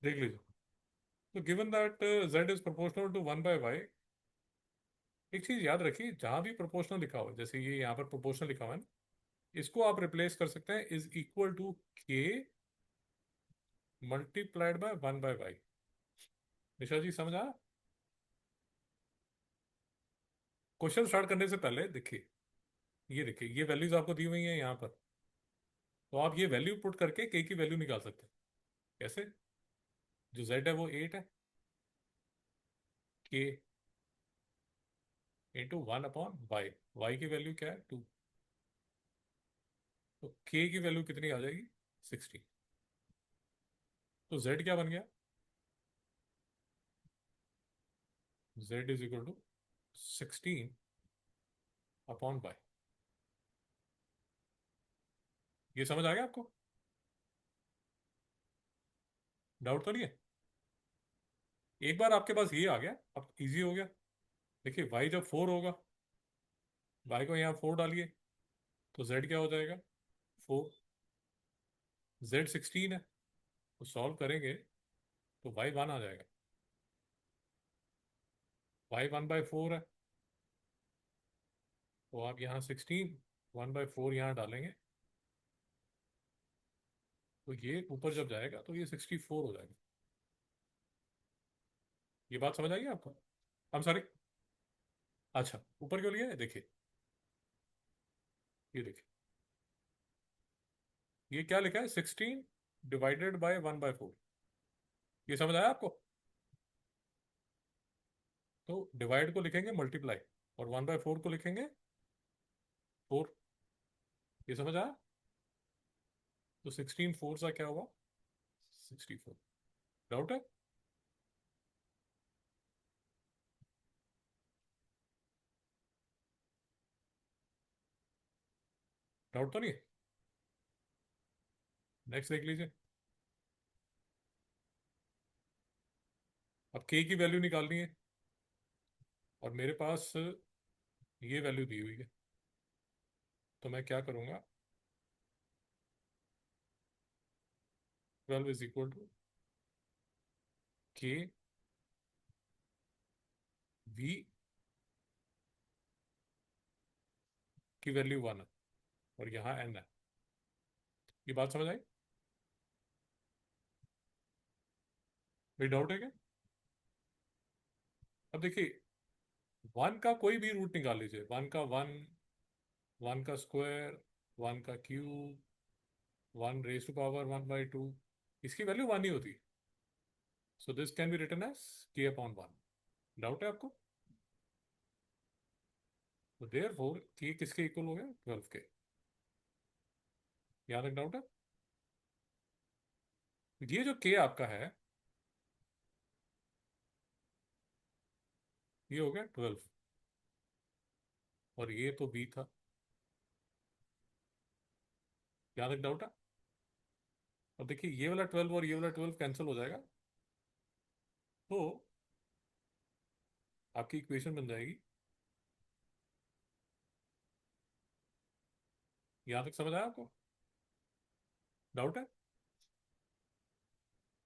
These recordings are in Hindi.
देख लीजिए। तो given that z is proportional to 1/y, एक चीज याद रखिए, जहां भी प्रोपोर्शनल लिखा हो, जैसे ये यहाँ पर प्रोपोर्शनल लिखा हुआ है ना, इसको आप रिप्लेस कर सकते हैं is equal to k multiplied by 1/y। Nisha ji समझ आया? क्वेश्चन स्टार्ट करने से पहले देखिए, ये देखिए, ये वैल्यूज आपको दी हुई हैं यहाँ पर। तो आप ये वैल्यू पुट करके k की वैल्यू निकाल सकते हैं। कैसे? जो z है वो 8 है, k इंटू 1/y। y की वैल्यू क्या है? 2। तो k की वैल्यू कितनी आ जाएगी? 60। तो z क्या बन गया? z is equal to 16/y। ये समझ आ गया आपको? डाउट तो नहीं है? एक बार आपके पास ये आ गया, अब इजी हो गया। देखिए y जब 4 होगा, y को यहाँ 4 डालिए, तो z क्या हो जाएगा? 4। z 16 है, तो सॉल्व करेंगे तो y 1 आ जाएगा। y 1/4 है, तो आप यहाँ 16 1/4 यहाँ डालेंगे, तो ये ऊपर जब जाएगा तो ये 64 हो जाएगा। ये बात समझ आएगी आपको? हम सॉरी, अच्छा ऊपर क्यों लिया है? देखिए, ये देखिए, ये क्या लिखा है? 16 डिवाइडेड बाय 1/4। ये समझ आया आपको? तो डिवाइड को लिखेंगे मल्टीप्लाई, और 1/4 को लिखेंगे 4। ये समझ आया? तो 16 4 सा क्या हुआ? 64। डाउट है? डाउट तो नहीं है? नेक्स्ट देख लीजिए। अब k की वैल्यू निकालनी है, और मेरे पास ये वैल्यू दी हुई है, तो मैं क्या करूंगा? 12 is equal to k v की वैल्यू 1 है, और यहाँ n है। ये बात समझ आई? कोई डाउट है क्या? अब देखिए, 1 का कोई भी रूट निकाल लीजिए। 1 का 1, 1 का स्क्वायर, 1 का क्यूब, 1 raised to power 1/2, इसकी वैल्यू 1 ही होती। So this can be written as k/1। Doubt है आपको? तो देयर फोर k किसके इक्वल हो गया? 12 के। यहाँ तक डाउट है? ये जो k आपका है, ये हो गया 12, और ये तो b था। यहाँ तक डाउट है? और देखिए, ये वाला 12 और ये वाला 12 कैंसिल हो जाएगा, तो आपकी इक्वेशन बन जाएगी। यहाँ तक समझ आया आपको? डाउट है?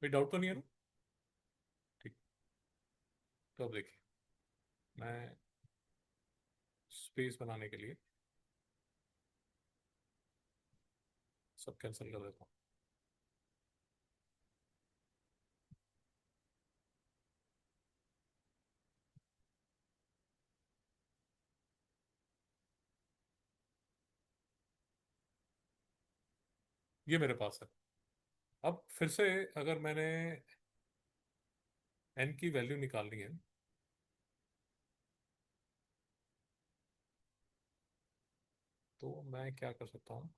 कोई डाउट तो नहीं है ना? ठीक। तो अब देखिए, मैं स्पेस बनाने के लिए सब कैंसिल कर देता हूँ। ये मेरे पास है। अब फिर से अगर मैंने n की वैल्यू निकालनी है, तो मैं क्या कर सकता हूँ?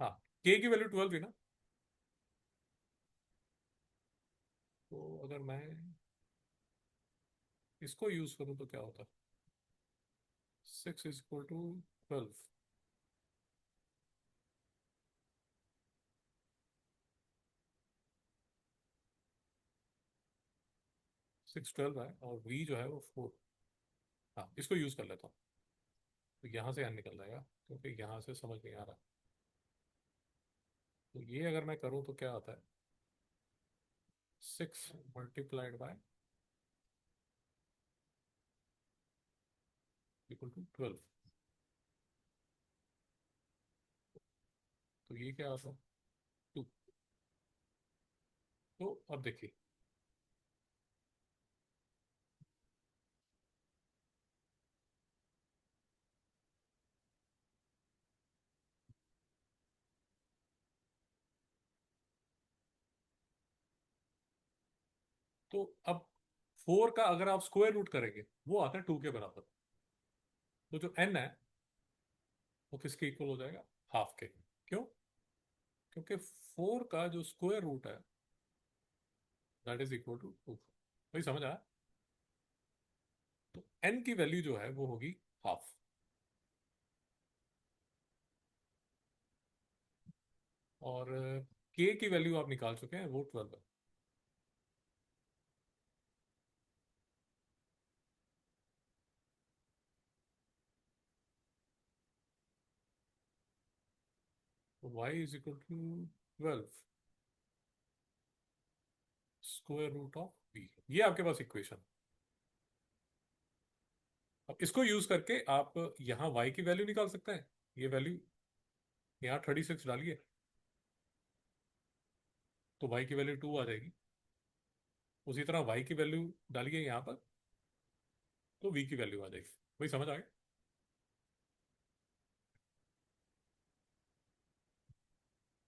हाँ, k की वैल्यू 12 ही ना। तो अगर मैं इसको यूज करूँ तो क्या होता है? 6 इज इक्वल टू 12। 6 12 है, और v जो है वो 4। हाँ, इसको यूज कर लेता हूँ। तो यहाँ से n निकल जाएगा, क्योंकि यहाँ से समझ नहीं आ रहा। तो ये अगर मैं करूँ तो क्या आता है? 6 × 12 तो ये क्या आता है? 2। तो अब देखिए, तो अब 4 का अगर आप स्क्वायर रूट करेंगे वो आता है 2 के बराबर। तो जो n है वो किसके इक्वल हो जाएगा? हाफ के। क्यों? क्योंकि 4 का जो स्क्वायर रूट है दैट इज इक्वल टू 2। वही समझ आया? तो n की वैल्यू जो है वो होगी हाफ। और k की वैल्यू आप निकाल चुके हैं, वो 12 है। तो y is equal to 12 square root of b। ये आपके पास इक्वेशन। अब इसको यूज करके आप यहाँ y की वैल्यू निकाल सकते हैं। ये वैल्यू यहाँ 36 डालिए तो y की वैल्यू 2 आ जाएगी। उसी तरह y की वैल्यू डालिए यहाँ पर तो v की वैल्यू आ जाएगी। वही समझ आ गया?